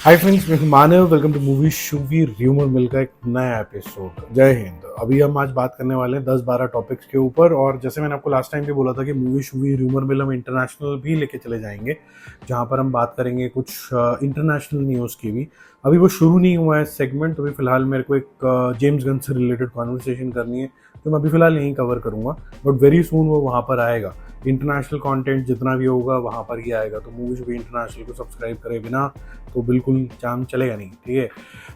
Hi friends, मैं हूं मानव। Welcome two movie शूवी rumour मिल का एक नया एपिसोड। जय हिंद। अभी हम आज बात करने वाले हैं 10-12 टॉपिक्स के ऊपर, और जैसे मैंने आपको लास्ट टाइम भी बोला था कि मूवी शूवी र्यूमर मिल हम इंटरनेशनल भी लेके चले जाएंगे, जहां पर हम बात करेंगे कुछ इंटरनेशनल न्यूज़ की भी। अभी वो शुरू नहीं हुआ है सेगमेंट, तो अभी फिलहाल मेरे को एक जेम्स गन से रिलेटेड कॉन्वर्सेशन करनी है, तो मैं अभी फिलहाल यहीं कवर करूँगा, बट वेरी सून वो वहाँ पर आएगा। इंटरनेशनल कंटेंट जितना भी होगा वहाँ पर ही आएगा, तो मूवी शूवी इंटरनेशनल को सब्सक्राइब करे बिना तो बिल्कुल काम चलेगा नहीं, ठीक है।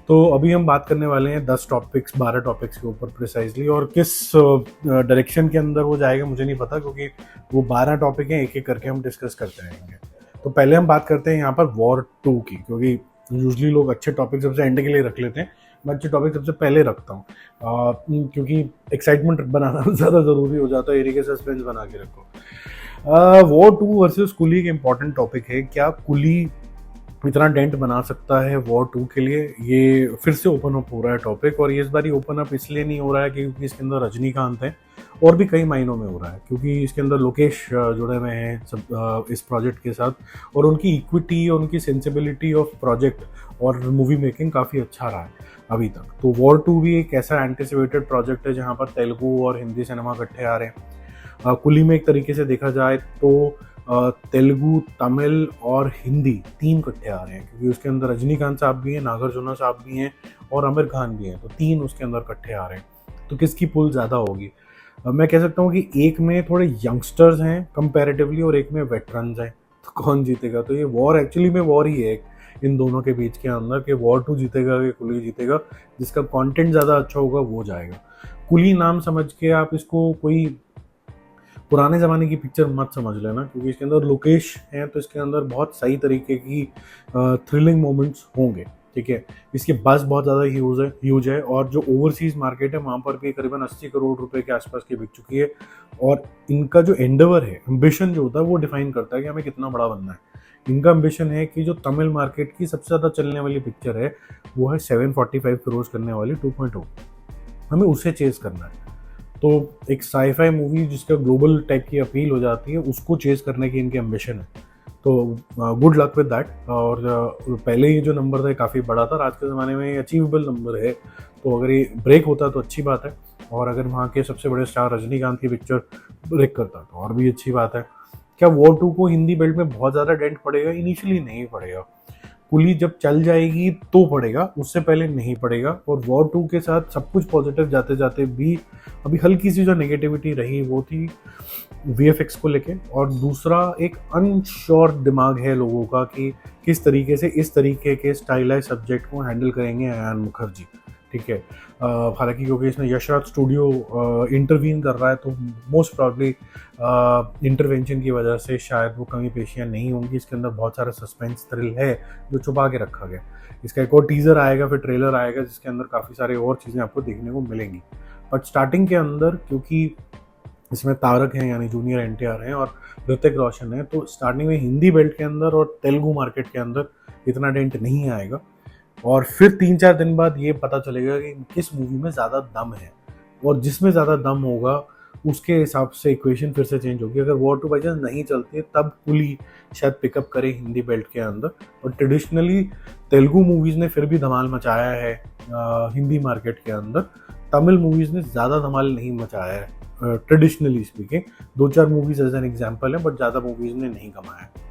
तो अभी हम बात करने वाले हैं 10 टॉपिक्स 12 टॉपिक्स के ऊपर प्रिसाइजली, और किस डायरेक्शन के अंदर वो जाएगा मुझे नहीं पता, क्योंकि वो 12 टॉपिक हैं, एक एक करके हम डिस्कस करते रहेंगे। तो पहले हम बात करते हैं यहाँ पर वॉर 2 की, क्योंकि यूजली लोग अच्छे टॉपिक सबसे एंड के लिए रख लेते हैं। मैं अच्छे टॉपिक सबसे पहले रखता हूँ, क्योंकि एक्साइटमेंट बनाना ज़्यादा ज़रूरी हो जाता है, एरिया के सस्पेंस बना के रखो। वॉर 2 वर्सेस कुली एक इंपॉर्टेंट टॉपिक है। क्या कुली इतना डेंट बना सकता है वॉर 2 के लिए? ये फिर से ओपन अप हो रहा है टॉपिक, और ये इस बार ओपन अप इसलिए नहीं हो रहा है क्योंकि इसके अंदर रजनीकांत है, और भी कई मायनों में हो रहा है क्योंकि इसके अंदर लोकेश जुड़े हुए हैं सब इस प्रोजेक्ट के साथ, और उनकी इक्विटी और उनकी सेंसिबिलिटी ऑफ प्रोजेक्ट और मूवी मेकिंग काफ़ी अच्छा रहा है अभी तक। तो वॉर 2 भी एक ऐसा एंटिसिपेटेड प्रोजेक्ट है जहाँ पर तेलुगु और हिंदी सिनेमा इकट्ठे आ रहे हैं। कुली में एक तरीके से देखा जाए तो तेलुगु, तमिल और हिंदी 3 इकट्ठे आ रहे हैं, क्योंकि उसके अंदर रजनीकांत साहब भी हैं, नागार्जुना साहब भी हैं और आमिर खान भी हैं, तो 3 उसके अंदर इकट्ठे आ रहे हैं। तो किसकी पुल ज़्यादा होगी? मैं कह सकता हूँ कि एक में थोड़े यंगस्टर्स हैं कंपैरेटिवली और एक में वेटरन्स हैं, तो कौन जीतेगा? तो ये वॉर एक्चुअली में वॉर ही है इन दोनों के बीच के अंदर, कि वॉर 2 जीतेगा कि कुली जीतेगा। जिसका कंटेंट ज़्यादा अच्छा होगा वो जाएगा। कुली नाम समझ के आप इसको कोई पुराने ज़माने की पिक्चर मत समझ लेना, क्योंकि इसके अंदर लोकेश हैं, तो इसके अंदर बहुत सही तरीके की थ्रिलिंग मोमेंट्स होंगे, ठीक है। इसकी बस बहुत ज़्यादा ह्यूज है, और जो ओवरसीज मार्केट है वहाँ पर भी करीबन 80 करोड़ रुपए के आसपास की बिक चुकी है। और इनका जो एंडेवर है, एम्बिशन जो होता है, वो डिफाइन करता है कि हमें कितना बड़ा बनना है। इनका एम्बिशन है कि जो तमिल मार्केट की सबसे ज़्यादा चलने वाली पिक्चर है वो है 745 करोड़ करने वाली 2.0, हमें उसे चेस करना है। तो एक साईफाई मूवी जिसका ग्लोबल टाइप की अपील हो जाती है, उसको चेज करने की इनकी एम्बिशन है। तो गुड लक विद दैट। और पहले ये जो नंबर था काफ़ी बड़ा था, और आज के ज़माने में ये अचीवेबल नंबर है। तो अगर ये ब्रेक होता तो अच्छी बात है, और अगर वहाँ के सबसे बड़े स्टार रजनीकांत की पिक्चर ब्रेक करता तो और भी अच्छी बात है। क्या वॉर 2 को हिंदी बेल्ट में बहुत ज़्यादा डेंट पड़ेगा? इनिशियली नहीं पड़ेगा। कुली जब चल जाएगी तो पड़ेगा, उससे पहले नहीं पड़ेगा। और वॉर 2 के साथ सब कुछ पॉजिटिव जाते जाते भी अभी हल्की सी जो नेगेटिविटी रही वो थी वीएफएक्स को लेके, और दूसरा एक अनश्योर दिमाग है लोगों का कि किस तरीके से इस तरीके के स्टाइलाइज सब्जेक्ट को हैंडल करेंगे अयान मुखर्जी, ठीक है। हालांकि क्योंकि इसमें यशराज स्टूडियो इंटरवीन कर रहा है, तो मोस्ट प्रॉब्ली इंटरवेंशन की वजह से शायद वो कमी पेशियाँ नहीं होंगी। इसके अंदर बहुत सारा सस्पेंस थ्रिल है जो छुपा के रखा गया। इसका एक और टीज़र आएगा, फिर ट्रेलर आएगा, जिसके अंदर काफ़ी सारे और चीज़ें आपको देखने को मिलेंगी। बट स्टार्टिंग के अंदर, क्योंकि इसमें तारक हैं यानी जूनियर एनटीआर हैं और ऋतिक रोशन है, तो स्टार्टिंग में हिंदी बेल्ट के अंदर और तेलुगु मार्केट के अंदर इतना डेंट नहीं आएगा। और फिर 3-4 दिन बाद ये पता चलेगा कि किस मूवी में ज़्यादा दम है, और जिसमें ज़्यादा दम होगा उसके हिसाब से इक्वेशन फिर से चेंज होगी। अगर वॉर 2 बाई चांस नहीं चलती तब कुली शायद पिकअप करे हिंदी बेल्ट के अंदर। और ट्रेडिशनली तेलुगु मूवीज़ ने फिर भी धमाल मचाया है हिंदी मार्केट के अंदर। तमिल मूवीज़ ने ज़्यादा धमाल नहीं मचाया है traditionally speaking. 2-4 movies as an example है, बट ज़्यादा मूवीज़ ने नहीं कमाया है।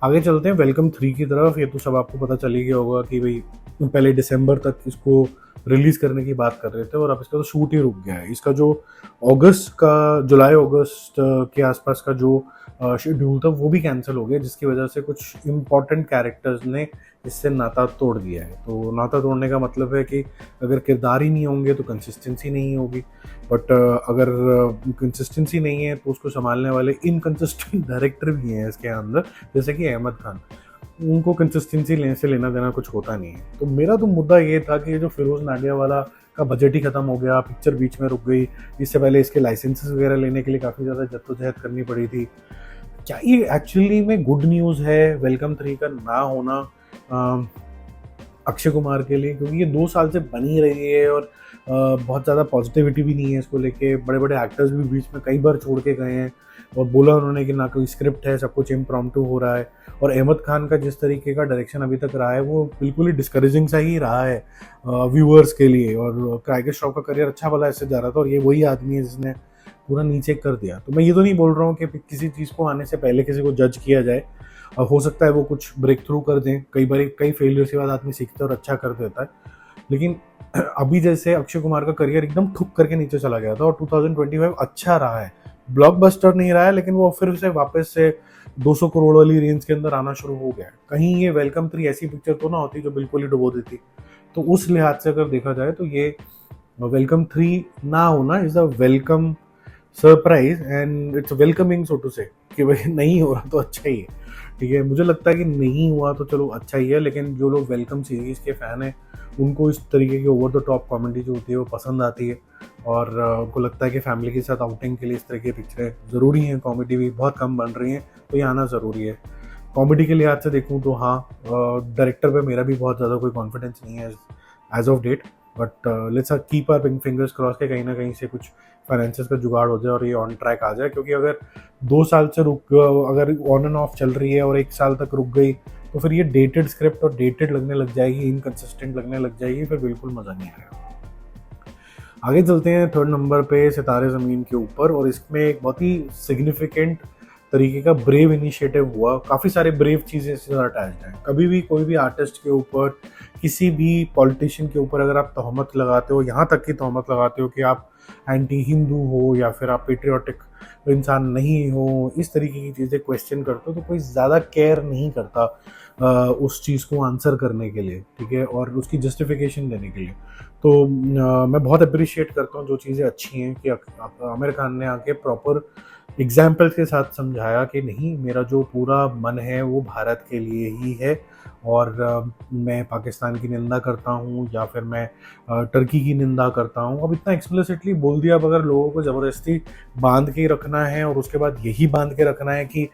आगे चलते हैं वेलकम 3 की तरफ। ये तो सब आपको पता चल ही गया होगा कि भाई पहले दिसंबर तक इसको रिलीज़ करने की बात कर रहे थे, और अब इसका तो शूट ही रुक गया है। इसका जो जुलाई अगस्त के आसपास का जो शेड्यूल था वो भी कैंसिल हो गया, जिसकी वजह से कुछ इम्पॉर्टेंट कैरेक्टर्स ने इससे नाता तोड़ दिया है। तो नाता तोड़ने का मतलब है कि अगर किरदार ही नहीं होंगे तो कंसिस्टेंसी नहीं होगी, बट अगर कंसिस्टेंसी नहीं है तो उसको संभालने वाले इनकंसिस्टेंट डायरेक्टर भी हैं इसके अंदर, जैसे कि अहमद खान। उनको कंसिस्टेंसी लेने से लेना देना कुछ होता नहीं है। तो मेरा तो मुद्दा ये था कि जो फिरोज नाडियावाला का बजट ही खत्म हो गया, पिक्चर बीच में रुक गई, इससे पहले इसके लाइसेंसेस वगैरह लेने के लिए काफ़ी ज़्यादा जद्दोजहद करनी पड़ी थी। क्या ये एक्चुअली में गुड न्यूज़ है वेलकम 3 का ना होना? अक्षय कुमार के लिए, क्योंकि ये 2 साल से बन ही रही है और बहुत ज़्यादा पॉजिटिविटी भी नहीं है इसको लेके। बड़े बड़े एक्टर्स भी बीच में कई बार छोड़ के गए हैं और बोला उन्होंने कि ना कोई स्क्रिप्ट है, सब कुछ इम्प्रॉम्प्टू हो रहा है। और अहमद खान का जिस तरीके का डायरेक्शन अभी तक रहा है वो बिल्कुल ही डिस्करेजिंग सा ही रहा है व्यूअर्स के लिए। और क्राइगर श्रॉफ का करियर अच्छा भला ऐसे जा रहा था और ये वही आदमी है जिसने पूरा नीचे कर दिया। तो मैं ये तो नहीं बोल रहा हूँ कि किसी चीज़ को आने से पहले किसी को जज किया जाए। हो सकता है वो कुछ ब्रेक थ्रू कर दें, कई बार कई फेलियर्स के बाद आदमी सीखता है और अच्छा कर देता है। लेकिन अभी जैसे अक्षय कुमार का करियर एकदम ठुक करके नीचे चला गया था और 2025 अच्छा रहा है, ब्लॉकबस्टर नहीं रहा है, लेकिन वो फिर से वापस से 200 करोड़ वाली रेंज के अंदर आना शुरू हो गया है। कहीं ये वेलकम 3 ऐसी पिक्चर तो ना होती जो बिल्कुल ही डुबो देती। तो उस लिहाज से अगर देखा जाए तो ये वेलकम 3 ना होना is a welcome surprise and it's welcoming so to say, कि भाई नहीं हो रहा तो अच्छा ही है। ठीक है, मुझे लगता है कि नहीं हुआ तो चलो अच्छा ही है, लेकिन जो लोग वेलकम सीरीज के फैन हैं उनको इस तरीके की ओवर द टॉप कॉमेडी जो होती है वो पसंद आती है और उनको लगता है कि फैमिली के साथ आउटिंग के लिए इस तरह की पिक्चरें ज़रूरी हैं। कॉमेडी भी बहुत कम बन रही हैं तो ये आना ज़रूरी है। कॉमेडी के लिहाज से देखूँ तो हाँ, डायरेक्टर पे मेरा भी बहुत ज़्यादा कोई कॉन्फिडेंस नहीं है as of date, but let's keep our fingers cross के कहीं ना कहीं से कुछ फाइनेंसिस का जुगाड़ हो जाए और ये ऑन ट्रैक आ जाए। क्योंकि अगर 2 साल से अगर ऑन एंड ऑफ चल रही है और 1 साल तक रुक गई तो फिर ये डेटेड स्क्रिप्ट और डेटेड लगने लग जाएगी, इनकंसिस्टेंट लगने लग जाएगी, फिर बिल्कुल मज़ा नहीं आएगा। आगे चलते हैं 3rd नंबर पे सितारे ज़मीन के ऊपर, और इसमें एक बहुत ही सिग्निफिकेंट तरीके का ब्रेव इनिशिएटिव हुआ। काफ़ी सारे ब्रेव चीज़ें इसके साथ अटैच्ड हैं। कभी भी कोई भी आर्टिस्ट के ऊपर, किसी भी पॉलिटिशियन के ऊपर अगर आप तहमत लगाते हो, यहाँ तक की तहमत लगाते हो कि आप एंटी हिंदू हो या फिर आप पेट्रियाटिक इंसान नहीं हो, इस तरीके की चीज़ें क्वेश्चन करते हो, तो कोई ज़्यादा केयर नहीं करता उस चीज़ को आंसर करने के लिए, ठीक है, और उसकी जस्टिफिकेशन देने के लिए। तो मैं बहुत अप्रिशिएट करता हूँ जो चीज़ें अच्छी हैं कि आमिर खान ने आके प्रॉपर एग्जाम्पल्स के साथ समझाया कि नहीं, मेरा जो पूरा मन है वो भारत के लिए ही है और मैं पाकिस्तान की निंदा करता हूँ या फिर मैं टर्की की निंदा करता हूँ। अब इतना एक्सप्लिसिटली बोल दिया, अब अगर लोगों को ज़बरदस्ती बांध के रखना है और उसके बाद यही बांध के रखना है कि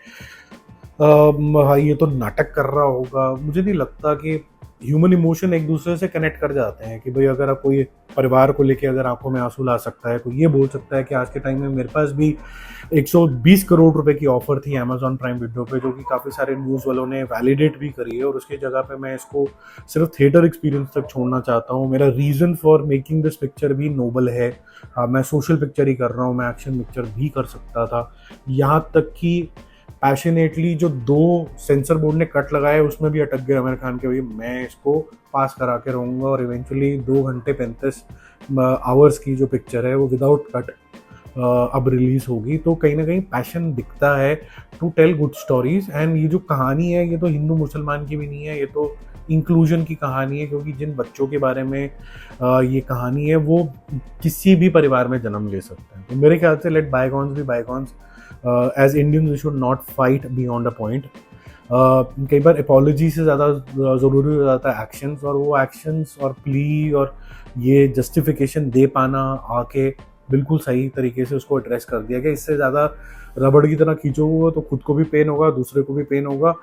ये तो नाटक कर रहा होगा, मुझे नहीं लगता कि ह्यूमन इमोशन एक दूसरे से कनेक्ट कर जाते हैं। कि भाई अगर आप कोई परिवार को लेके अगर आंखों में आंसू ला सकता है, कोई ये बोल सकता है कि आज के टाइम में मेरे पास भी 120 करोड़ रुपए की ऑफर थी अमेजॉन प्राइम वीडियो पे, जो कि काफ़ी सारे न्यूज़ वालों ने वैलिडेट भी करी है, और उसकी जगह पे मैं इसको सिर्फ थिएटर एक्सपीरियंस तक छोड़ना चाहता हूँ। मेरा reason for making this picture भी नोबल है। मैं सोशल पिक्चर ही कर रहा हूँ, मैं एक्शन पिक्चर भी कर सकता था। यहाँ तक कि पैशनेटली जो 2 सेंसर बोर्ड ने कट लगाए उसमें भी अटक गए आमिर खान के, भाई मैं इसको पास करा के रहूँगा, और इवेंचुअली 2 घंटे 35 आवर्स की जो पिक्चर है वो विदाउट कट अब रिलीज होगी। तो कहीं ना कहीं पैशन दिखता है to tell good stories. And ये जो कहानी है ये तो हिंदू मुसलमान की भी नहीं है, ये तो इंक्लूजन की कहानी है, क्योंकि जिन बच्चों के बारे में ये कहानी है वो किसी भी परिवार में जन्म ले सकते हैं। तो मेरे ख्याल से let bygones be bygones. As Indians we should not fight beyond a point. कई बार अपॉलॉजी से ज़्यादा ज़रूरी हो जाता है एक्शंस, और वो एक्शंस और प्ली और ये जस्टिफिकेशन दे पाना आके बिल्कुल सही तरीके से उसको एड्रेस कर दिया गया। इससे ज़्यादा रबड़ की तरह खींचोगे तो खुद को भी पेन होगा, दूसरे को भी पेन होगा,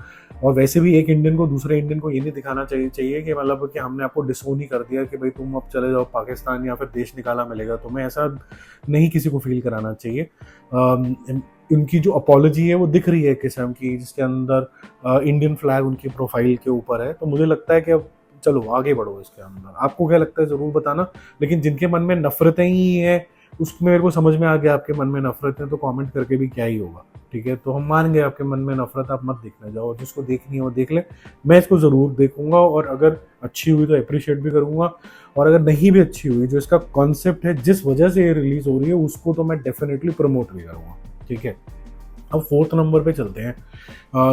और वैसे भी एक इंडियन को दूसरे इंडियन को ये नहीं दिखाना चाहिए कि मतलब कि हमने आपको डिसोन ही कर दिया कि भाई तुम अब चले जाओ पाकिस्तान या फिर देश निकाला मिलेगा तुम्हें, ऐसा नहीं किसी को फील कराना चाहिए। उनकी जो अपॉलॉजी है वो दिख रही है किस्म की, जिसके अंदर इंडियन फ्लैग उनकी प्रोफाइल के ऊपर है। तो मुझे लगता है कि अब चलो आगे बढ़ो इसके अंदर। आपको क्या लगता है ज़रूर बताना, लेकिन जिनके मन में नफरतें ही हैं उसमें मेरे को समझ में आ गया आपके मन में नफरत है, तो कमेंट करके भी क्या ही होगा, ठीक है। तो हम मान गए आपके मन में नफरत, आप मत देखने जाओ, जिसको देखनी है वो देख ले। मैं इसको ज़रूर देखूंगा और अगर अच्छी हुई तो अप्रिशिएट भी करूंगा, और अगर नहीं भी अच्छी हुई, जो इसका कॉन्सेप्ट है जिस वजह से ये रिलीज हो रही है उसको तो मैं डेफिनेटली प्रमोट भी करूँगा, ठीक है। अब 4th नंबर पे चलते हैं।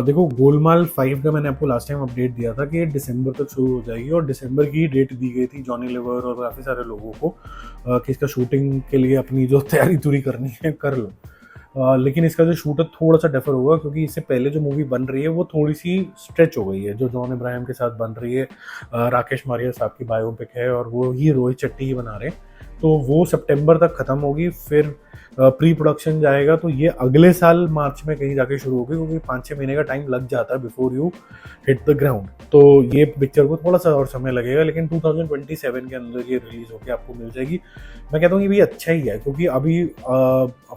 देखो गोलमाल 5 का मैंने आपको लास्ट टाइम अपडेट दिया था कि दिसंबर तक शुरू हो जाएगी, और दिसंबर की डेट दी गई थी जॉनी लीवर और काफ़ी सारे लोगों को कि इसका शूटिंग के लिए अपनी जो तैयारी तुरी करनी है कर लो। लेकिन इसका जो शूट है थोड़ा सा डिफर होगा, क्योंकि इससे पहले जो मूवी बन रही है वो थोड़ी सी स्ट्रेच हो गई है, जो जॉन इब्राहिम के साथ बन रही है। राकेश मारिया साहब की बायोपिक है और वो ही रोहित शेट्टी ही बना रहे हैं। तो वो सितंबर तक ख़त्म होगी, फिर प्री प्रोडक्शन जाएगा, तो ये अगले साल मार्च में कहीं जाके शुरू होगी, क्योंकि 5-6 महीने का टाइम लग जाता है before you hit the ground. तो ये पिक्चर को थोड़ा सा और समय लगेगा, लेकिन 2027 के अंदर ये रिलीज होकर आपको मिल जाएगी। मैं कहता हूँ ये भी अच्छा ही है, क्योंकि अभी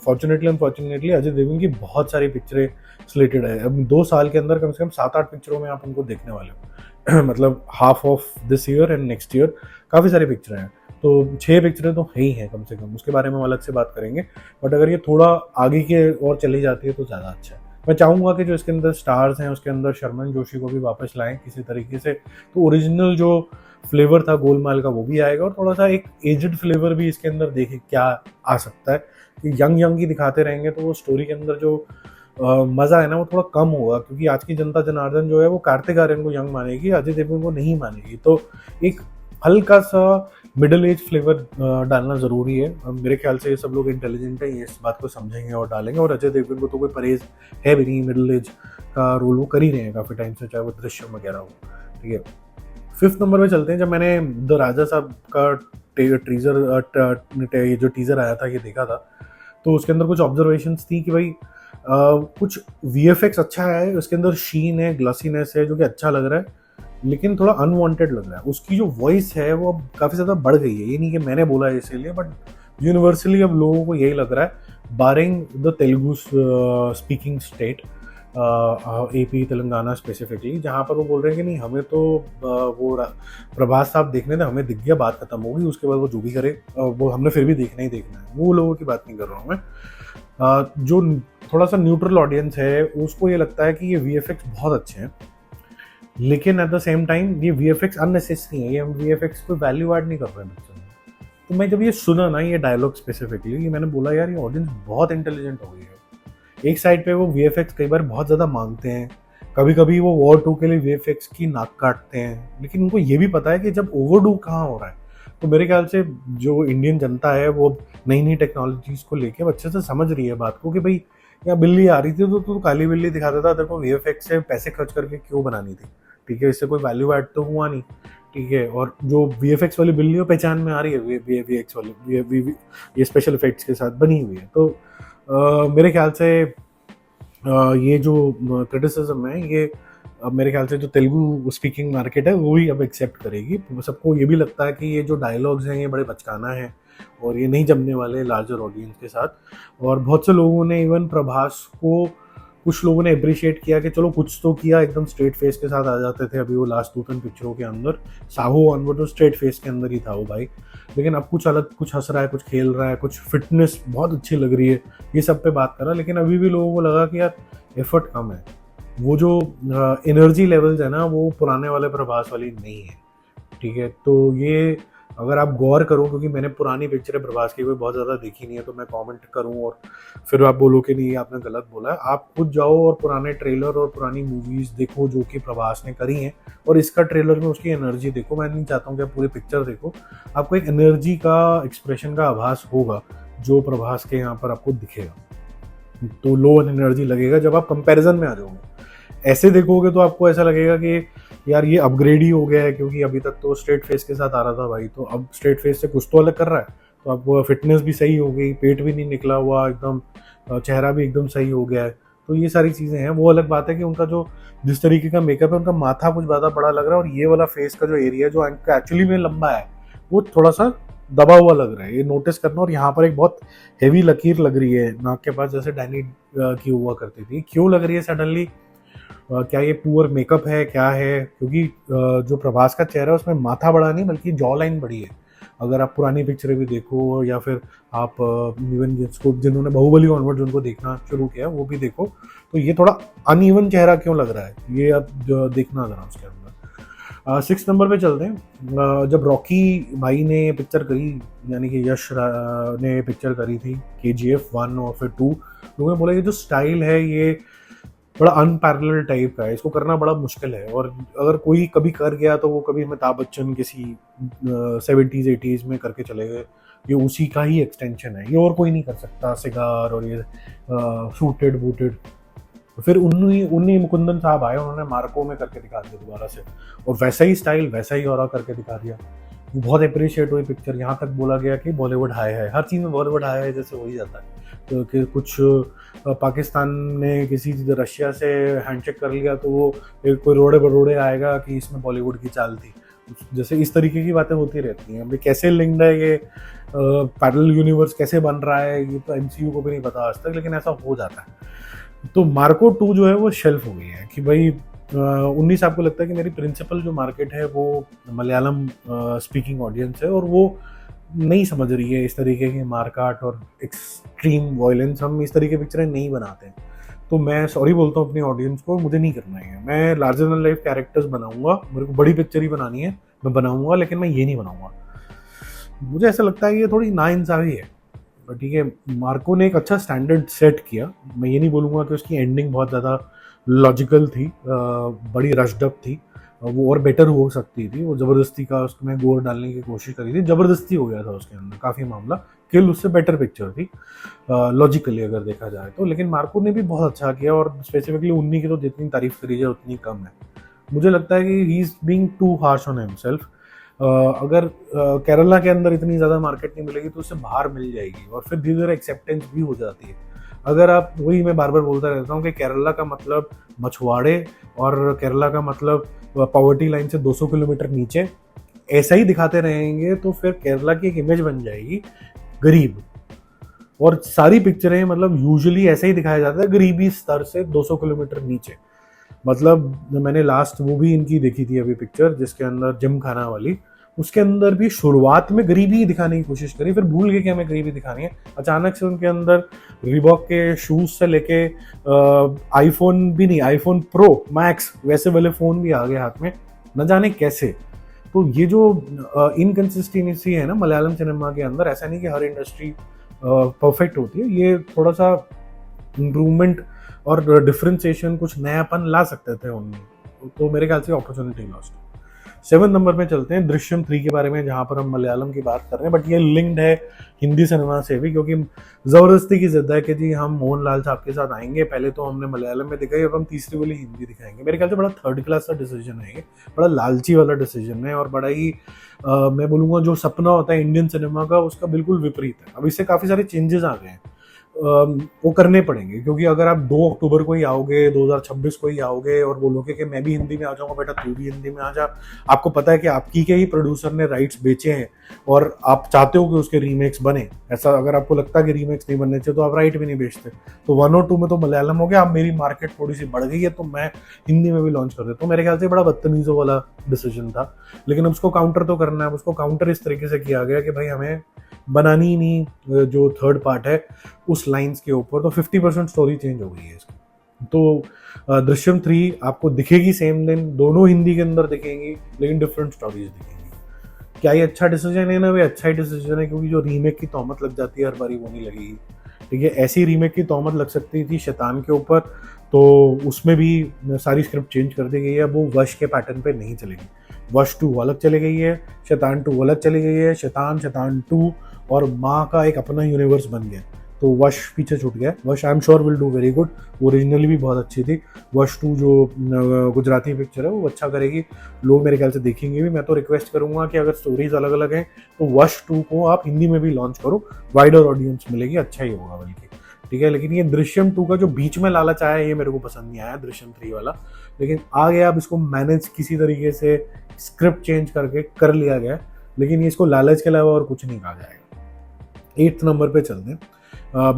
फॉर्चुनेटली अनफॉर्चुनेटली अजय देवगन की बहुत सारी पिक्चरें स्लेटेड है। अब 2 साल के अंदर कम से कम 7-8 पिक्चरों में आप उनको देखने वाले हो मतलब half of this year and next year काफ़ी सारी पिक्चरें हैं, तो 6 पिक्चरें तो है ही हैं कम से कम, उसके बारे में हम अलग से बात करेंगे। बट अगर ये थोड़ा आगे के और चली जाती है तो ज़्यादा अच्छा है। मैं चाहूँगा कि जो इसके अंदर स्टार्स हैं उसके अंदर शर्मन जोशी को भी वापस लाएं किसी तरीके से, तो ओरिजिनल जो फ्लेवर था गोलमाल का वो भी आएगा, और थोड़ा सा एक एजड फ्लेवर भी इसके अंदर देखे क्या आ सकता है। कि यंग यंग ही दिखाते रहेंगे तो वो स्टोरी के अंदर जो मज़ा है ना वो थोड़ा कम होगा, क्योंकि आज की जनता जनार्दन जो है वो कार्तिक आर्यन को यंग मानेगी, अजय देवगन को नहीं मानेगी। तो एक हल्का सा मिडिल एज फ्लेवर डालना ज़रूरी है। मेरे ख्याल से ये सब लोग इंटेलिजेंट हैं, ये इस बात को समझेंगे और डालेंगे। और अजय देवगन को तो कोई परहेज है भी नहीं, मिडिल एज का रोल वो कर ही रहे हैं काफ़ी टाइम से, चाहे वो दृश्यम वगैरह हो। ठीक है, 5th नंबर पे चलते हैं। जब मैंने द राजा साहब का ये जो टीज़र आया था ये देखा था, तो उसके अंदर कुछ ऑब्जर्वेशंस थी कि भाई कुछ VFX अच्छा है, उसके अंदर शीन है, ग्लॉसीनेस है जो कि अच्छा लग रहा है, लेकिन थोड़ा अनवांटेड लग रहा है। उसकी जो वॉइस है वो अब काफ़ी ज़्यादा बढ़ गई है, ये नहीं कि मैंने बोला है इसीलिए, बट यूनिवर्सली अब लोगों को यही लग रहा है, barring the Telugu speaking state, AP Telangana specifically, जहाँ पर वो बोल रहे हैं कि नहीं हमें तो प्रभास साहब देखने थे, हमें दिख गया, बात खत्म होगी, उसके बाद वो जो भी करे वो हमने फिर भी देखना ही देखना है। वो लोगों की बात नहीं कर रहा हूँ मैं। जो थोड़ा सा न्यूट्रल ऑडियंस है उसको ये लगता है कि ये VFX बहुत अच्छे हैं, लेकिन एट द सेम टाइम ये VFX अननेसेसरी है, ये हम VFX को वैल्यू ऐड नहीं कर रहे हैं पिक्चर में। तो मैं जब ये सुना ना ये डायलॉग स्पेसिफिकली, मैंने बोला यार ये ऑडियंस बहुत इंटेलिजेंट हो गई है। एक साइड पे वो VFX कई बार बहुत ज़्यादा मांगते हैं, कभी कभी वो वॉर 2 के लिए VFX की नाक काटते हैं, लेकिन उनको ये भी पता है कि जब ओवरडू कहाँ हो रहा है। तो मेरे ख्याल से जो इंडियन जनता है वो नई नई टेक्नोलॉजीज को लेके अच्छे से समझ रही है बात को, कि भाई यहाँ बिल्ली आ रही थी तो तू काली बिल्ली दिखाता था, तेरे को VFX से पैसे खर्च करके क्यों बनानी थी। ठीक है, इससे कोई वैल्यू ऐड तो हुआ नहीं। ठीक है, और जो VFX वाली बिल्ली है पहचान में आ रही है, VFX वाली ये स्पेशल इफेक्ट्स के साथ बनी हुई है। तो मेरे ख्याल से ये जो क्रिटिसिज्म है ये मेरे ख्याल से जो तेलुगु स्पीकिंग मार्केट है वो ही अब एक्सेप्ट करेगी। सबको ये भी लगता है कि ये जो डायलॉग्स हैं ये बड़े बचकाना है और ये नहीं जमने वाले लार्जर ऑडियंस के साथ। और बहुत से लोगों ने इवन प्रभास को, कुछ लोगों ने अप्रिशिएट किया कि चलो कुछ तो किया, एकदम स्ट्रेट फेस के साथ आ जाते थे अभी वो लास्ट 2-3 पिक्चरों के अंदर, साहो ऑनवर्ड तो स्ट्रेट फेस के अंदर ही था वो भाई, लेकिन अब कुछ अलग, कुछ हंस रहा है, कुछ खेल रहा है, कुछ फिटनेस बहुत अच्छी लग रही है, ये सब पे बात कर रहा है। लेकिन अभी भी लोगों को लगा कि यार एफर्ट कम है, वो जो एनर्जी लेवल्स है ना वो पुराने वाले प्रभास वाली नहीं है। ठीक है, तो ये अगर आप गौर करो, क्योंकि मैंने पुरानी पिक्चरें प्रभास की कोई बहुत ज़्यादा देखी नहीं है, तो मैं कमेंट करूं और फिर आप बोलो कि नहीं आपने गलत बोला है। आप खुद जाओ और पुराने ट्रेलर और पुरानी मूवीज़ देखो जो कि प्रभास ने करी हैं, और इसका ट्रेलर में उसकी एनर्जी देखो। मैं नहीं चाहता हूँ कि आप पूरी पिक्चर देखो, आपको एक एनर्जी का, एक्सप्रेशन का आभास होगा जो प्रभास के यहाँ पर आपको दिखेगा। तो लो एनर्जी लगेगा जब आप कंपैरिजन में आ जाओगे। ऐसे देखोगे तो आपको ऐसा लगेगा कि यार ये अपग्रेड ही हो गया है, क्योंकि अभी तक तो स्ट्रेट फेस के साथ आ रहा था भाई, तो अब स्ट्रेट फेस से कुछ तो अलग कर रहा है, तो अब फिटनेस भी सही हो गई, पेट भी नहीं निकला हुआ एकदम, चेहरा भी एकदम सही हो गया है। तो ये सारी चीज़ें हैं। वो अलग बात है कि उनका जो जिस तरीके का मेकअप है, उनका माथा कुछ ज़्यादा बड़ा लग रहा है, और ये वाला फेस का जो एरिया जो एक्चुअली में लंबा है वो थोड़ा सा दबा हुआ लग रहा है, ये नोटिस करना। और यहाँ पर एक बहुत हेवी लकीर लग रही है नाक के पास, जैसे डैनी की हुआ करती थी। क्यों लग रही है सडनली? क्या ये पुअर मेकअप है, क्या है? क्योंकि जो प्रभास का चेहरा है उसमें माथा बड़ा नहीं बल्कि जॉ लाइन बड़ी है। अगर आप पुरानी पिक्चरें भी देखो या फिर आप इवन जिन्होंने बाहुबली ऑनवर्ड जिनको देखना शुरू किया वो भी देखो, तो ये थोड़ा अनइवन चेहरा क्यों लग रहा है, ये आप देखना जरा उसके अंदर। 6 नंबर पे चलते हैं। जब रॉकी भाई ने पिक्चर करी, यानी कि यश ने पिक्चर करी थी KGF 1 और फिर 2, लोगों ने बोला ये जो स्टाइल है ये बड़ा अनपैरेलल टाइप का है, इसको करना बड़ा मुश्किल है, और अगर कोई कभी कर गया तो वो कभी अमिताभ बच्चन किसी 70s 80s में करके चले गए, ये उसी का ही एक्सटेंशन है, ये और कोई नहीं कर सकता। सिगार और ये सूटेड बूटेड, फिर उन्हीं मुकुंदन साहब आए, उन्होंने मार्को में करके दिखा दिया दोबारा से, और वैसा ही स्टाइल वैसा ही ऑरा करके दिखा दिया। बहुत अप्रिशिएट हुई पिक्चर, यहाँ तक बोला गया कि बॉलीवुड हाई है, हर चीज़ में बॉलीवुड हाई है जैसे हो ही जाता है। तो कि कुछ पाकिस्तान ने किसी रशिया से हैंडशेक कर लिया तो वो एक कोई रोड़े बरोड़े आएगा कि इसमें बॉलीवुड की चाल थी, जैसे इस तरीके की बातें होती रहती हैं। अभी कैसे लिंक्ड है ये पैरेलल यूनिवर्स कैसे बन रहा है ये तो एमसीयू को भी नहीं पता आज तक, लेकिन ऐसा हो जाता है। तो मार्को 2 जो है वो शेल्फ हो गई है कि भाई 19 आपको लगता है कि मेरी प्रिंसिपल जो मार्केट है वो मलयालम स्पीकिंग ऑडियंस है और वो नहीं समझ रही है इस तरीके की मारकाट और एक्सट्रीम वायलेंस, हम इस तरीके की पिक्चरें नहीं बनाते हैं। तो मैं सॉरी बोलता हूँ अपनी ऑडियंस को, मुझे नहीं करना है। मैं लार्जर देन लाइफ कैरेक्टर्स बनाऊंगा, मेरे को बड़ी पिक्चर ही बनानी है, मैं बनाऊंगा, लेकिन मैं ये नहीं बनाऊंगा। मुझे ऐसा लगता है कि ये थोड़ी नाइंसाफी है। ठीक है, मार्को ने एक अच्छा स्टैंडर्ड सेट किया, मैं ये नहीं बोलूँगा कि उसकी एंडिंग बहुत ज़्यादा लॉजिकल थी, बड़ी रश्ड अप थी, वो और बेटर हो सकती थी। वो ज़बरदस्ती का उसमें गोर डालने की कोशिश करी थी, ज़बरदस्ती हो गया था उसके अंदर काफ़ी मामला। किल उससे बेटर पिक्चर थी लॉजिकली अगर देखा जाए तो, लेकिन मार्को ने भी बहुत अच्छा किया और स्पेसिफिकली उन्नी की तो जितनी तारीफ करी जाए उतनी कम है। मुझे लगता है कि he is being too harsh on himself. अगर केरला के अंदर इतनी ज़्यादा मार्केट नहीं मिलेगी तो उससे बाहर मिल जाएगी और फिर धीरे धीरे एक्सेप्टेंस भी हो जाती है। अगर आप, वही मैं बार बार बोलता रहता हूँ कि केरला का मतलब मछुआरे और केरला का मतलब पॉवर्टी लाइन से 200 किलोमीटर नीचे, ऐसा ही दिखाते रहेंगे तो फिर केरला की एक इमेज बन जाएगी गरीब। और सारी पिक्चरें मतलब यूजुअली ऐसे ही दिखाया जाता है, गरीबी स्तर से 200 किलोमीटर नीचे। मतलब मैंने लास्ट वो भी इनकी देखी थी अभी पिक्चर जिसके अंदर जिम खाना वाली, उसके अंदर भी शुरुआत में गरीबी दिखाने की कोशिश करी, फिर भूल गए कि हमें गरीबी दिखानी है। अचानक से उनके अंदर रिबॉक के शूज से लेके आईफोन भी नहीं, आईफोन प्रो मैक्स वैसे वाले फोन भी आ गए हाथ में, न जाने कैसे। तो ये जो इनकन्सिस्टेंसी है ना मलयालम सिनेमा के अंदर, ऐसा नहीं कि हर इंडस्ट्री परफेक्ट होती है, ये थोड़ा सा इम्प्रूवमेंट और डिफ्रेंसिएशन, कुछ नयापन ला सकते थे उनमें, तो मेरे ख्याल से अपॉर्चुनिटी लॉस्ट। 7 नंबर में चलते हैं दृश्यम 3 के बारे में, जहां पर हम मलयालम की बात कर रहे हैं, बट ये लिंक्ड है हिंदी सिनेमा से भी, क्योंकि जबरदस्ती की जिद है कि जी हम मोहनलाल साहब के साथ आएंगे, पहले तो हमने मलयालम में दिखाई, अब हम तीसरी वाली हिंदी दिखाएंगे। मेरे ख्याल से बड़ा थर्ड क्लास का डिसीजन है ये, बड़ा लालची वाला डिसीजन है और बड़ा ही मैं बोलूँगा जो सपना होता है इंडियन सिनेमा का उसका बिल्कुल विपरीत है। अब इससे काफ़ी सारे चेंजेस आ गए हैं, वो करने पड़ेंगे, क्योंकि अगर आप 2 अक्टूबर को ही आओगे, 2026 को ही आओगे और बोलोगे कि मैं भी हिंदी में आ जाऊंगा, बेटा तू भी हिंदी में आ जा, आपको पता है कि आपकी के ही प्रोड्यूसर ने राइट्स बेचे हैं और आप चाहते हो कि उसके रीमेक्स बने, ऐसा अगर आपको लगता है कि रीमेक्स नहीं बनने चाहिए तो आप राइट भी नहीं बेचते। तो 1 और 2 में तो मलयालम हो गया, अब मेरी मार्केट थोड़ी सी बढ़ गई है तो मैं हिंदी में भी लॉन्च कर देता हूँ। मेरे ख्याल से बड़ा बदतमीजों वाला डिसीजन था, लेकिन उसको काउंटर तो करना है। उसको काउंटर इस तरीके से किया गया कि भाई हमें बनानी ही नहीं जो थर्ड पार्ट है उस लाइंस के ऊपर, तो 50% स्टोरी चेंज हो गई है इसकी। तो दृश्यम 3 आपको दिखेगी सेम दिन, दोनों हिंदी के अंदर दिखेंगी लेकिन डिफरेंट स्टोरीज दिखेंगी। क्या ये अच्छा डिसीजन है ना? वे अच्छा ही डिसीजन है, क्योंकि जो रीमेक की तोहमत लग जाती है हर बारी वो नहीं लगेगी। ठीक है, ऐसी रीमेक की तोहमत लग सकती थी शैतान के ऊपर, तो उसमें भी सारी स्क्रिप्ट चेंज कर दी गई है, वो वश के पैटर्न पे नहीं चलेगी। वश 2 अलग चली गई है, शैतान 2 अलग चली गई है, शैतान 2 और माँ का एक अपना यूनिवर्स बन गया, तो वश पीछे छूट गया। वश I am sure will do very good, originally भी बहुत अच्छी थी। वश 2 जो गुजराती पिक्चर है वो अच्छा करेगी, लोग मेरे ख्याल से देखेंगे भी। मैं तो रिक्वेस्ट करूंगा कि अगर स्टोरीज अलग अलग हैं तो वश 2 को आप हिंदी में भी लॉन्च करो, वाइडर ऑडियंस मिलेगी, अच्छा ही होगा बल्कि। ठीक है, लेकिन ये दृश्यम 2 का जो बीच में लालच आया ये मेरे को पसंद नहीं आया, दृश्यम 3 वाला। लेकिन आ गया, अब इसको मैनेज किसी तरीके से स्क्रिप्ट चेंज करके कर लिया गया, लेकिन इसको लालच के अलावा और कुछ नहीं कहा जाएगा। 8th नंबर पे चलते हैं।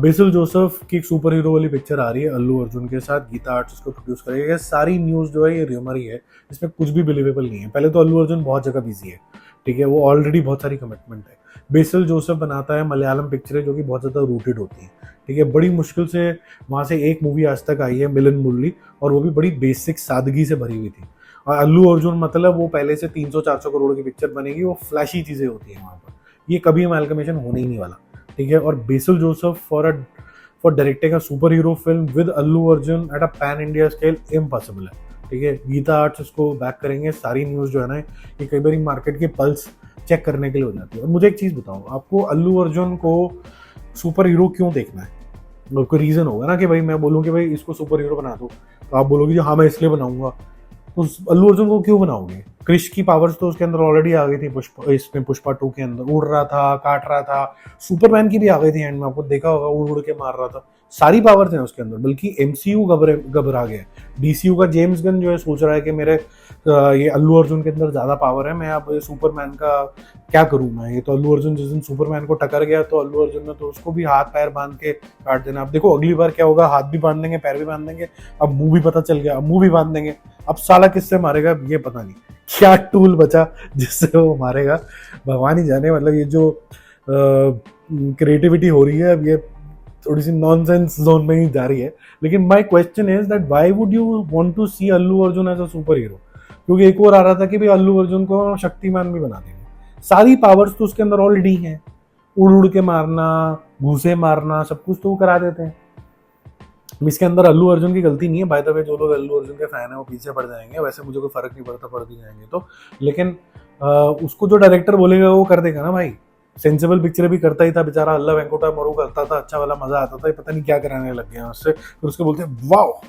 बेसिल जोसेफ की एक सुपर हीरो वाली पिक्चर आ रही है अल्लू अर्जुन के साथ, गीता आर्ट्स उसको प्रोड्यूस करेगा। सारी न्यूज़ जो है ये र्यूमर ही है, इसमें कुछ भी बिलीवेबल नहीं है। पहले तो अल्लू अर्जुन बहुत जगह बिजी है, ठीक है, वो ऑलरेडी बहुत सारी कमिटमेंट है। बेसिल जोसेफ बनाता है मलयालम पिक्चरें जो कि बहुत ज़्यादा रूटेड होती हैं, ठीक है, बड़ी मुश्किल से वहाँ से एक मूवी आज तक आई है मिलन मुरली, और वो भी बड़ी बेसिक सादगी से भरी हुई थी। और अल्लू अर्जुन मतलब वो पहले से 300-400 करोड़ की पिक्चर बनेगी, वो फ्लैशी चीज़ें होती हैं वहाँ पर, ये कभी अमेलगमेशन होने ही नहीं वाला। ठीक है, और BECIL Joseph for directing a super hero film with Allu Arjun at a pan India scale impossible है। ठीक है, गीता आर्ट्स इसको बैक करेंगे। सारी न्यूज़ जो है ना ये कई बार मार्केट के पल्स चेक करने के लिए हो जाती है। और मुझे एक चीज़ बताओ, आपको अल्लू अर्जुन को सुपर हीरो क्यों देखना है? कोई रीज़न होगा ना कि भाई मैं बोलूँ कि भाई इसको सुपर हीरो बना दो, तो आप बोलोगे हाँ मैं इसलिए बनाऊंगा, तो अल्लू अर्जुन को क्यों बनाओगे? क्रिश की पावर्स तो उसके अंदर ऑलरेडी आ गई थी, पुष्पा 2 के अंदर उड़ रहा था, काट रहा था। सुपरमैन की भी आ गई थी एंड में, आपको देखा होगा, उड़ उड़ के मार रहा था। सारी पावर्स हैं उसके अंदर, बल्कि एमसीयू घबरा गया। डीसीयू का जेम्स गन जो है सोच रहा है कि मेरे ये अल्लू अर्जुन के अंदर ज्यादा पावर है, मैं अब सुपरमैन का क्या करूं मैं? ये तो अल्लू अर्जुन जिस दिन सुपरमैन को टकर गया तो अल्लू अर्जुन ने तो उसको भी हाथ पैर बांध के काट देना। अब देखो अगली बार क्या होगा, हाथ भी बांध देंगे, पैर भी बांध देंगे, अब मुंह भी पता चल गया, अब मुंह भी बांध देंगे। अब साला किससे मारेगा ये पता नहीं, क्या टूल बचा जिससे वो मारेगा, भगवान ही जाने। मतलब ये जो क्रिएटिविटी हो रही है अब, ये थोड़ी सी नॉनसेंस जोन में ही जा रही है। लेकिन my question is that why would you want to see Allu Arjun as a super hero? क्योंकि एक और आ रहा था कि भाई अल्लू अर्जुन को शक्तिमान भी बना देंगे। सारी पावर्स तो उसके अंदर ऑलरेडी हैं, उड़ उड़ के मारना, घूसे मारना, सब कुछ तो वो करा देते हैं। इसके अंदर अल्लू अर्जुन की गलती नहीं है। बाय द वे जो लोग अल्लू अर्जुन के फैन है वो पीछे पड़ जाएंगे, वैसे मुझे कोई फर्क नहीं पड़ता, पड़ भी जाएंगे तो। लेकिन उसको जो डायरेक्टर बोलेगा वो कर देगा ना भाई। सेंसिबल पिक्चर भी करता ही था बेचारा, अल्लाह वेंकुटा मरु करता था, अच्छा वाला मजा आता था। ये पता नहीं क्या कराने लग गया उससे। फिर उसके बोलते हैं wow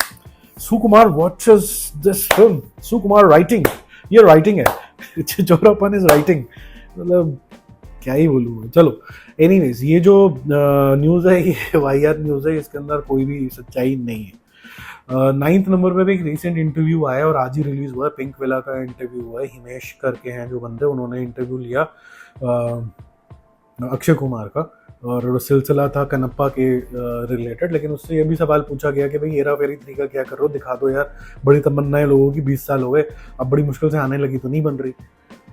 Sukumar watches this film, Sukumar writing, ये राइटिंग है चोरापन इज राइटिंग। मतलब क्या ही बोलूँ। चलो एनीवेज, ये जो न्यूज़ है ये वाहियात न्यूज़ है, इसके अंदर कोई भी सच्चाई नहीं है। 9th नंबर पे भी एक रिसेंट इंटरव्यू आया और आज ही रिलीज हुआ है, पिंक विला का इंटरव्यू हुआ है। हिमेश करके हैं जो बंदे, उन्होंने इंटरव्यू लिया अक्षय कुमार का, और सिलसिला था कनप्पा के रिलेटेड। लेकिन उससे ये भी सवाल पूछा गया कि भाई हेरा फेरी 3 का क्या कर रहे हो, दिखा दो यार, बड़ी तमन्नाएं लोगों की, 20 साल हो गए, अब बड़ी मुश्किल से आने लगी तो नहीं बन रही।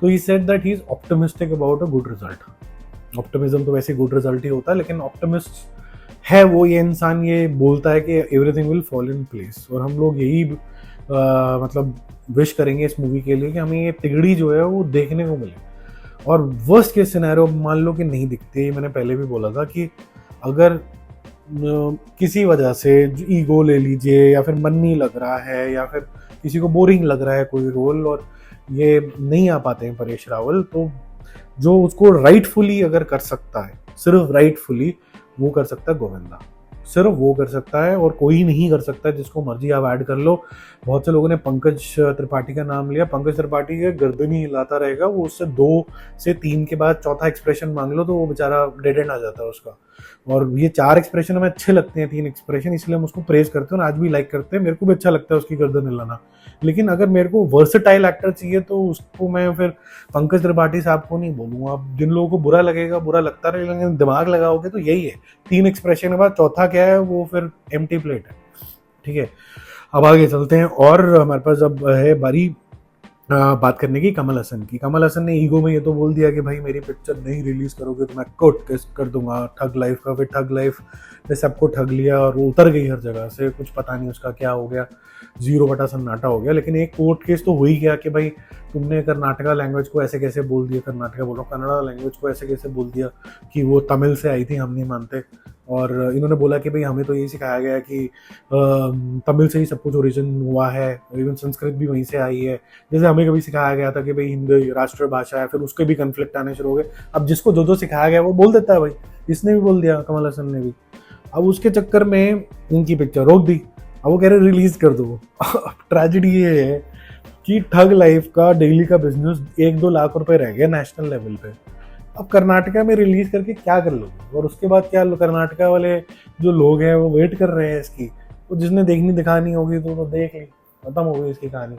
तो he said that he is optimistic about a good result. Optimism तो वैसे गुड रिजल्ट ही होता है, लेकिन ऑप्टिमिस्ट है वो ये इंसान, ये बोलता है कि everything will fall in place. और हम लोग यही मतलब विश करेंगे इस मूवी के लिए कि हमें ये तिगड़ी जो है वो देखने को मिले। और वर्स्ट केस सिनेरियो मान लो कि नहीं दिखते, मैंने पहले भी बोला था कि अगर किसी वजह से ईगो ले लीजिए, या फिर मन नहीं लग रहा है, या फिर किसी को बोरिंग लग रहा है कोई रोल और ये नहीं आ पाते हैं परेश रावल, तो जो उसको राइटफुली अगर कर सकता है, सिर्फ राइटफुली वो कर सकता है गोविंदा, सिर्फ वो कर सकता है, और कोई नहीं कर सकता। जिसको मर्जी आप ऐड कर लो। बहुत से लोगों ने पंकज त्रिपाठी का नाम लिया, पंकज त्रिपाठी के गर्दन ही हिलाता रहेगा वो, उससे 2 से 3 के बाद चौथा एक्सप्रेशन मांग लो तो वो बेचारा डेड एंड आ जाता है उसका। और ये 4 एक्सप्रेशन हमें अच्छे लगते हैं, 3 एक्सप्रेशन, इसलिए हम उसको प्रेज करते हैं और आज भी लाइक करते हैं। मेरे को भी अच्छा लगता है उसकी गर्दन हिलाना। लेकिन अगर मेरे को वर्सेटाइल एक्टर चाहिए तो उसको मैं फिर पंकज त्रिपाठी साहब को नहीं बोलूंगा। अब जिन लोगों को बुरा लगेगा, बुरा लगता रहेगा, लेकिन दिमाग लगाओगे तो यही है, 3 एक्सप्रेशन के बाद चौथा क्या है, वो फिर एम्प्टी प्लेट है। ठीक है, अब आगे चलते हैं। और हमारे पास अब है बारी बात करने की कमल हसन की। कमल हसन ने ईगो में ये तो बोल दिया कि भाई मेरी पिक्चर नहीं रिलीज करोगे तो मैं कोर्ट केस कर दूंगा ठग लाइफ का। फिर ठग लाइफ ने सबको ठग लिया और वो उतर गई हर जगह से, कुछ पता नहीं उसका क्या हो गया, 0 बटा सन्नाटा हो गया। लेकिन एक कोर्ट केस तो हो ही गया कि भाई तुमने कर्नाटका लैंग्वेज को ऐसे कैसे बोल दिया, कर्नाटका बोलो कन्नड़ा लैंग्वेज को ऐसे कैसे बोल दिया कि वो तमिल से आई थी, हम नहीं मानते। और इन्होंने बोला कि भाई हमें तो यही सिखाया गया कि तमिल से ही सब कुछ ओरिजिन हुआ है, इवन संस्कृत भी वहीं से आई है। जैसे हमें कभी सिखाया गया था कि भाई हिंदी राष्ट्र भाषा है, फिर उसके भी कन्फ्लिक्ट आने शुरू हो गए। अब जिसको जो सिखाया गया वो बोल देता है भाई, इसने भी बोल दिया, कमल हसन ने भी। अब उसके चक्कर में इनकी पिक्चर रोक दी, अब वो कह रहे रिलीज कर दो। ट्रेजेडी ये है कि ठग लाइफ का डेली का बिजनेस 1-2 लाख रुपए रह गया नेशनल लेवल पे। अब कर्नाटका में रिलीज करके क्या कर लोगे? और उसके बाद क्या कर्नाटका वाले जो लोग हैं वो वेट कर रहे हैं इसकी, तो जिसने देखनी दिखानी होगी तो देख ली, खत्म हो गई इसकी कहानी।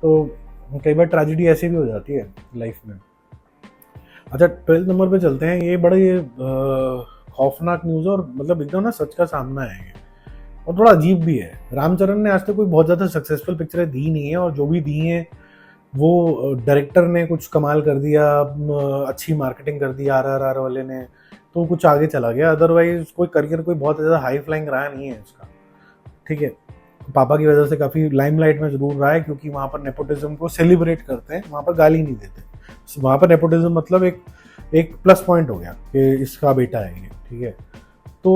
तो कई बार ट्रेजेडी ऐसी भी हो जाती है लाइफ में। अच्छा 12th नंबर पे चलते हैं। ये बड़े खौफनाक न्यूज़ और मतलब एकदम ना सच का सामना है, और थोड़ा अजीब भी है। रामचरण ने आज तक कोई बहुत ज़्यादा सक्सेसफुल पिक्चरें दी नहीं है, और जो भी दी हैं वो डायरेक्टर ने कुछ कमाल कर दिया, अच्छी मार्केटिंग कर दी RRR वाले ने, तो कुछ आगे चला गया। अदरवाइज कोई करियर कोई बहुत ज़्यादा हाई फ्लाइंग रहा नहीं है इसका। ठीक है, पापा की वजह से काफ़ी लाइमलाइट में जरूर रहा है, क्योंकि वहाँ पर नेपोटिज्म को सेलिब्रेट करते हैं, वहाँ पर गाली नहीं देते। वहाँ पर नेपोटिज्म मतलब एक प्लस पॉइंट हो गया कि इसका बेटा है ये। ठीक है, तो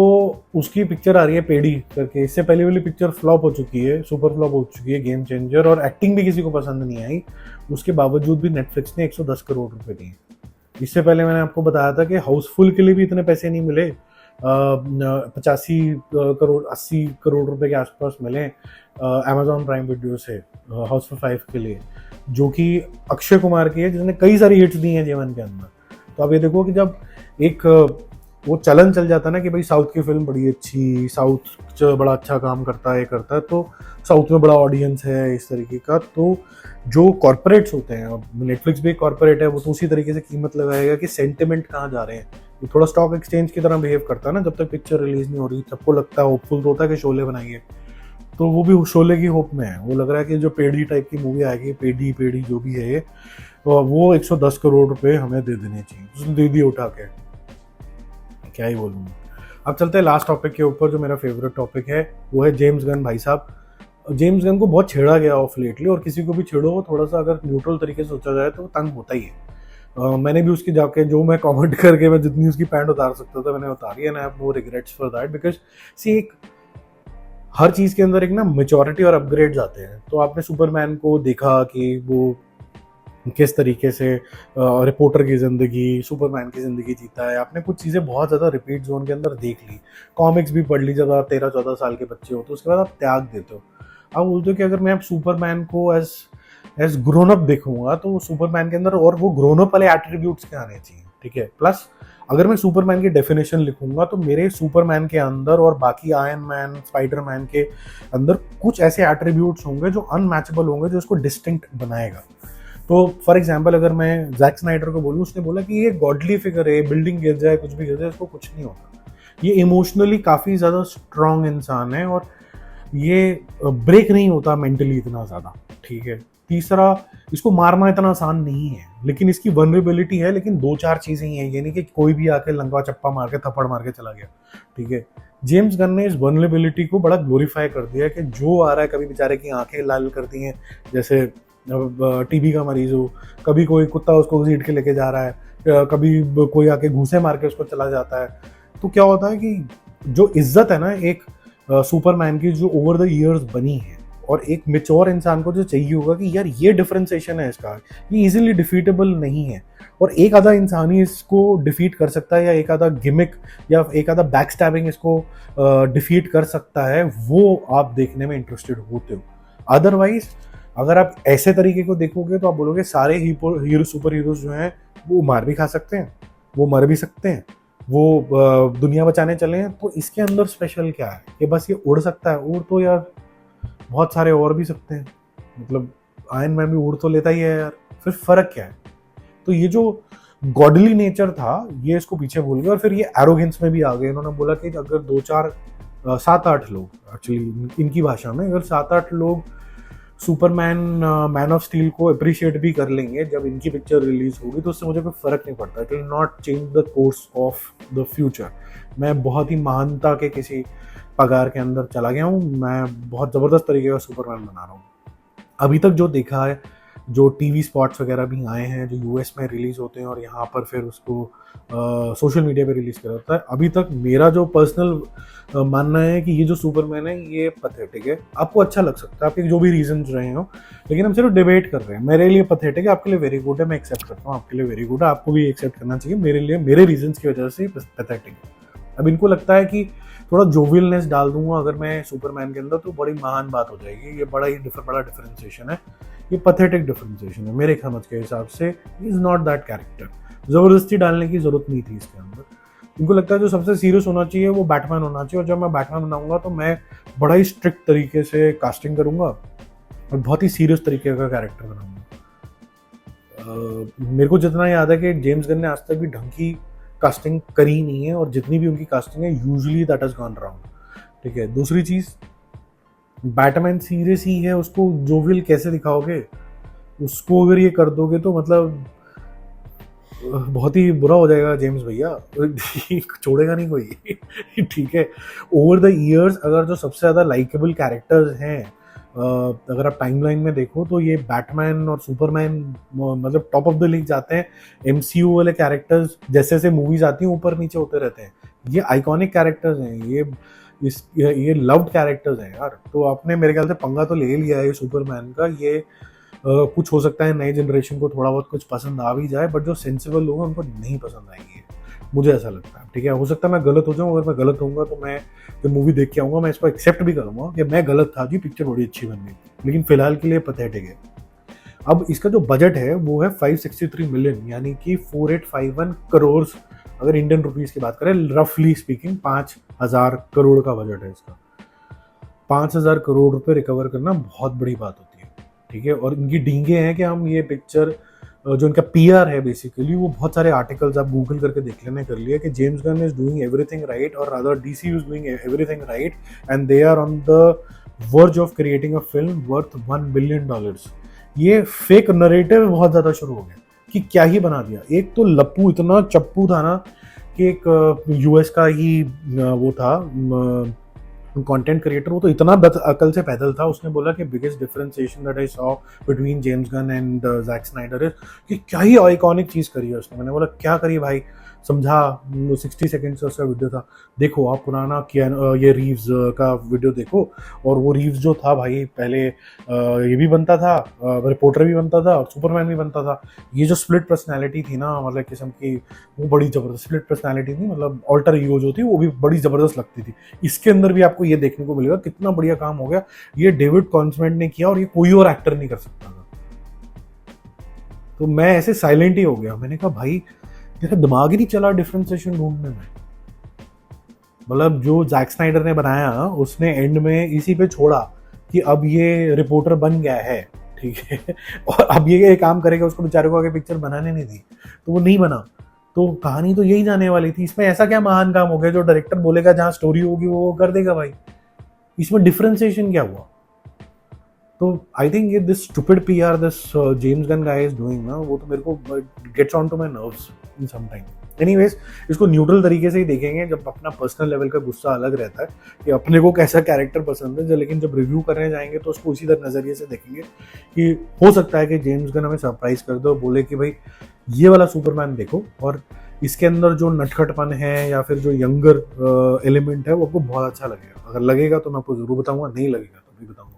उसकी पिक्चर आ रही है पेड़ी करके। इससे पहले वाली पिक्चर फ्लॉप हो चुकी है, सुपर फ्लॉप हो चुकी है, गेम चेंजर, और एक्टिंग भी किसी को पसंद नहीं आई। उसके बावजूद भी नेटफ्लिक्स ने 110 करोड़ रुपए दिए। इससे पहले मैंने आपको बताया था कि हाउसफुल के लिए भी इतने पैसे नहीं मिले, 85 करोड़ 80 करोड़ रुपए के आसपास मिले अमेजॉन प्राइम वीडियो से हाउसफुल 5 के लिए, जो कि अक्षय कुमार की है, जिसने कई सारी हिट्स दी हैं जीवन के अंदर। तो आप ये देखो कि जब एक वो चलन चल जाता है ना कि भाई साउथ की फिल्म बड़ी अच्छी, साउथ बड़ा अच्छा काम करता है, करता है, तो साउथ में बड़ा ऑडियंस है इस तरीके का, तो जो कॉर्पोरेट्स होते हैं, अब नेटफ्लिक्स भी एक कॉर्पोरेट है, वो तो उसी तरीके से कीमत लगाएगा कि सेंटिमेंट कहाँ जा रहे हैं। ये थोड़ा स्टॉक एक्सचेंज की तरह बिहेव करता है ना, जब तक पिक्चर रिलीज नहीं हो रही सबको लगता है, होपफुल तो होता है कि शोले बनाइए, तो वो भी शोले की होप में है। वो लग रहा है कि जो पेडी टाइप की मूवी आएगी, पेडी पेडी जो भी है ये, तो वो 110 करोड़ रुपए हमें दे देने चाहिए, उसने दे दिए उठा के, क्या ही बोलूँ। अब चलते हैं लास्ट टॉपिक के ऊपर, जो मेरा फेवरेट टॉपिक है, वो है जेम्स गन। भाई साहब, जेम्स गन को बहुत छेड़ा गया ऑफ लेटली, और किसी को भी छेड़ो थोड़ा सा अगर न्यूट्रल तरीके से सोचा जाए तो तंग होता ही है। मैंने भी उसकी जाके जो मैं कमेंट करके मैं जितनी उसकी पैंट उतार सकता था मैंने उतारी, and I have no regrets for that, because see एक हर चीज के अंदर एक ना मेच्योरिटी और अपग्रेड आते हैं। तो आपने सुपरमैन को देखा कि वो किस तरीके से रिपोर्टर की ज़िंदगी, सुपरमैन की ज़िंदगी जीता है, आपने कुछ चीज़ें बहुत ज़्यादा रिपीट जोन के अंदर देख ली, कॉमिक्स भी पढ़ ली। जब आप 13-14 साल के बच्चे हो तो उसके बाद आप त्याग देते हो, आप बोलते हो कि अगर मैं अब सुपरमैन को एज ग्रोन अप देखूंगा तो सुपरमैन के अंदर और वो ग्रोन अप वाले एट्रीब्यूट्स क्या आने चाहिए, ठीक है। प्लस अगर मैं सुपरमैन की डेफिनेशन लिखूंगा तो मेरे सुपरमैन के अंदर और बाकी आयरन मैन, स्पाइडरमैन के अंदर कुछ ऐसे एट्रीब्यूट्स होंगे जो अनमैचेबल होंगे, जो उसको डिस्टिंक्ट बनाएगा। तो फॉर एग्जाम्पल अगर मैं जैक स्नाइडर को बोलूँ, उसने बोला कि ये गॉडली फिगर है, बिल्डिंग गिर जाए, कुछ भी गिर जाए, इसको कुछ नहीं होता, ये इमोशनली काफ़ी ज़्यादा स्ट्रांग इंसान है और ये ब्रेक नहीं होता मेंटली इतना ज़्यादा, ठीक है। तीसरा, इसको मारना इतना आसान नहीं है, लेकिन इसकी वनरेबिलिटी है, लेकिन 2-4 चीज़ें ही हैं, ये नहीं कि कोई भी आके लंका चप्पा मार के थप्पड़ मार के चला गया, ठीक है। जेम्स गन ने इस वनरेबिलिटी को बड़ा ग्लोरीफाई कर दिया कि जो आ रहा है, कभी बेचारे की आंखें लाल कर दी हैं, जैसे टीबी का मरीज हो, कभी कोई कुत्ता उसको घसीट के लेके जा रहा है, कभी कोई आके घूसे मार के उसको चला जाता है। तो क्या होता है कि जो इज्जत है ना एक सुपरमैन की, जो ओवर द ईयर्स बनी है, और एक मेच्योर इंसान को जो चाहिए होगा कि यार ये डिफरेंशिएशन है इसका, ये इजीली डिफीटेबल नहीं है, और एक आधा इंसान ही इसको डिफीट कर सकता है, या एक आधा गिमिक या एक आधा बैक स्टैबिंग इसको डिफीट कर सकता है, वो आप देखने में इंटरेस्टेड होते हो। अदरवाइज अगर आप ऐसे तरीके को देखोगे तो आप बोलोगे सारे हीरो सुपर हीरोज जो हैं वो मार भी खा सकते हैं, वो मर भी सकते हैं, वो दुनिया बचाने चले हैं, तो इसके अंदर स्पेशल क्या है कि बस ये उड़ सकता है। उड़ तो यार बहुत सारे और भी सकते हैं, मतलब आयरन मैन भी उड़ तो लेता ही है यार, फिर फर्क क्या है। तो ये जो गॉडली नेचर था ये इसको पीछे भूल गए, और फिर ये एरोगेंस में भी आ गए। इन्होंने बोला कि अगर 2-4 7-8 लोग, एक्चुअली इनकी भाषा में, अगर 7-8 लोग सुपरमैन मैन ऑफ स्टील को अप्रिशिएट भी कर लेंगे जब इनकी पिक्चर रिलीज होगी, तो उससे मुझे कोई फर्क नहीं पड़ता, it will not change the course of the future. मैं बहुत ही महानता के किसी पगार के अंदर चला गया हूँ, मैं बहुत ज़बरदस्त तरीके का सुपरमैन बना रहा हूँ। अभी तक जो देखा है, जो टीवी स्पॉट्स वगैरह भी आए हैं जो यूएस में रिलीज़ होते हैं और यहाँ पर फिर उसको सोशल मीडिया पे रिलीज़ किया जाता है, अभी तक मेरा जो पर्सनल मानना है कि ये जो सुपरमैन है ये पैथेटिक है। आपको अच्छा लग सकता है, आपके जो भी रीजंस रहे हो, लेकिन हम सिर्फ डिबेट कर रहे हैं। मेरे लिए पैथेटिक है, आपके लिए वेरी गुड है, मैं एक्सेप्ट करता हूँ, आपके लिए वेरी गुड है, आपको भी एक्सेप्ट करना चाहिए। मेरे लिए मेरे रीजंस की वजह से पैथेटिक है। अब इनको लगता है कि थोड़ा जोवियलनेस डाल दूंगा अगर मैं सुपरमैन के अंदर तो बड़ी महान बात हो जाएगी, ये बड़ा डिफरेंशिएशन है, ये पैथेटिक डिफरेंशिएशन है मेरे समझ के हिसाब से। इज नॉट दैट कैरेक्टर, जबरदस्ती डालने की जरूरत नहीं थी इसके अंदर। इनको लगता है जो सबसे सीरियस होना चाहिए वो बैटमैन होना चाहिए, और जब मैं बैटमैन बनाऊंगा तो मैं बड़ा ही स्ट्रिक्ट तरीके से कास्टिंग करूंगा और बहुत ही सीरियस तरीके का कैरेक्टर बनाऊंगा। मेरे को जितना याद है कि जेम्स गन ने आज तक भी ढंग की कास्टिंग करी नहीं है, और जितनी भी उनकी कास्टिंग है usually that has gone wrong, ठीक है। दूसरी चीज, बैटमैन सीरियस ही है, उसको जोवियल कैसे दिखाओगे? उसको अगर ये कर दोगे तो मतलब बहुत ही बुरा हो जाएगा जेम्स भैया, छोड़ेगा नहीं कोई। ठीक है। ओवर द ईयर्स अगर जो सबसे ज़्यादा लाइकेबल कैरेक्टर्स हैं, अगर आप टाइमलाइन में देखो तो ये बैटमैन और सुपरमैन मतलब टॉप ऑफ द लीग जाते हैं। एमसीयू वाले कैरेक्टर्स जैसे जैसे मूवीज आती हैं ऊपर नीचे होते रहते हैं, ये आइकॉनिक कैरेक्टर्स हैं, ये लव्ड कैरेक्टर्स हैं यार। तो आपने मेरे ख्याल से पंगा तो ले लिया है सुपरमैन का। ये कुछ हो सकता है नई जनरेशन को थोड़ा बहुत कुछ पसंद आ भी जाए, बट जो सेंसिबल लोग हैं उनको नहीं पसंद आएंगे। मुझे ऐसा लगता है, ठीक है। हो सकता है मैं गलत हो जाऊँ, अगर मैं गलत होऊंगा तो मैं जब मूवी देख के आऊंगा मैं इसको एक्सेप्ट भी करूंगा कि मैं गलत था जी, पिक्चर बड़ी अच्छी बन गई, लेकिन फिलहाल के लिए पैथेटिक है। अब इसका जो बजट है वो है 563 मिलियन, यानी कि 4851 करोड़, अगर इंडियन रुपीस की बात करें, रफली स्पीकिंग 5000 करोड़ का बजट है इसका। 5000 करोड़ रुपए रिकवर करना बहुत बड़ी बात होती है, ठीक है। और इनकी डींगे हैं कि हम ये पिक्चर, जो इनका पीआर है बेसिकली, वो बहुत सारे आर्टिकल्स आप गूगल करके देख लेने कर लिया कि James Gunn is doing everything right, और rather DC is doing everything right, and they are on the verge of creating a film worth $1 billion. ये फेक नरेटिव बहुत ज्यादा शुरू हो गया कि क्या ही बना दिया। एक तो लप्पू इतना चप्पू था ना कि एक यूएस का ही वो था कंटेंट क्रिएटर, वो तो इतना अकल से पैदल था, उसने बोला कि biggest differentiation that I saw between James Gunn and Jack Snyder is कि क्या ही आइकॉनिक चीज करी है उसने। मैंने बोला क्या करी भाई, समझा। 60 सेकेंड्स का उसका वीडियो था, देखो आप पुराना ये रीव्स का वीडियो देखो, और वो रीव्स जो था भाई पहले ये भी बनता था, रिपोर्टर भी बनता था और सुपरमैन भी बनता था। ये जो स्प्लिट पर्सनैलिटी थी ना, मतलब किस्म की, वो बड़ी जबरदस्त स्प्लिट पर्सनैलिटी थी, मतलब ऑल्टर ईगो जो थी वो भी बड़ी जबरदस्त लगती थी। इसके अंदर भी आपको ये देखने को मिलेगा कितना बढ़िया काम हो गया, ये डेविड कॉन्समेंट ने किया और ये कोई और एक्टर नहीं कर सकता था। तो मैं ऐसे साइलेंट ही हो गया, मैंने कहा भाई मेरा दिमाग ही नहीं चला डिफरेंशिएशन ढूंढने में। मतलब जो जैक स्नाइडर ने बनाया उसने एंड में इसी पे छोड़ा कि अब ये रिपोर्टर बन गया है, ठीक है, और अब ये काम करेगा, उसको बेचारे को आगे पिक्चर बनाने नहीं दी, तो वो नहीं बना। तो कहानी तो यही जाने वाली थी, इसमें ऐसा क्या महान काम हो गया जो डायरेक्टर बोलेगा जहां स्टोरी होगी वो कर देगा भाई, इसमें डिफरेंशिएशन क्या हुआ। तो आई थिंक ये this stupid PR this James Gunn guy is doing ना, वो तो मेरे को gets on to my nerves in some time. Anyways, इसको न्यूट्रल तरीके से ही देखेंगे, जब अपना पर्सनल लेवल का गुस्सा अलग रहता है कि अपने को कैसा कैरेक्टर पसंद है, लेकिन जब रिव्यू करने जाएंगे तो उसको उसी तरह नजरिए से देखेंगे कि हो सकता है कि जेम्स गन हमें सरप्राइज कर दे और बोले कि भाई ये वाला सुपरमैन देखो, और इसके अंदर जो नटखटपन है या फिर जो यंगर एलिमेंट है वो आपको बहुत अच्छा लगेगा। अगर लगेगा तो मैं आपको जरूर बताऊंगा, नहीं लगेगा तो भी बताऊंगा।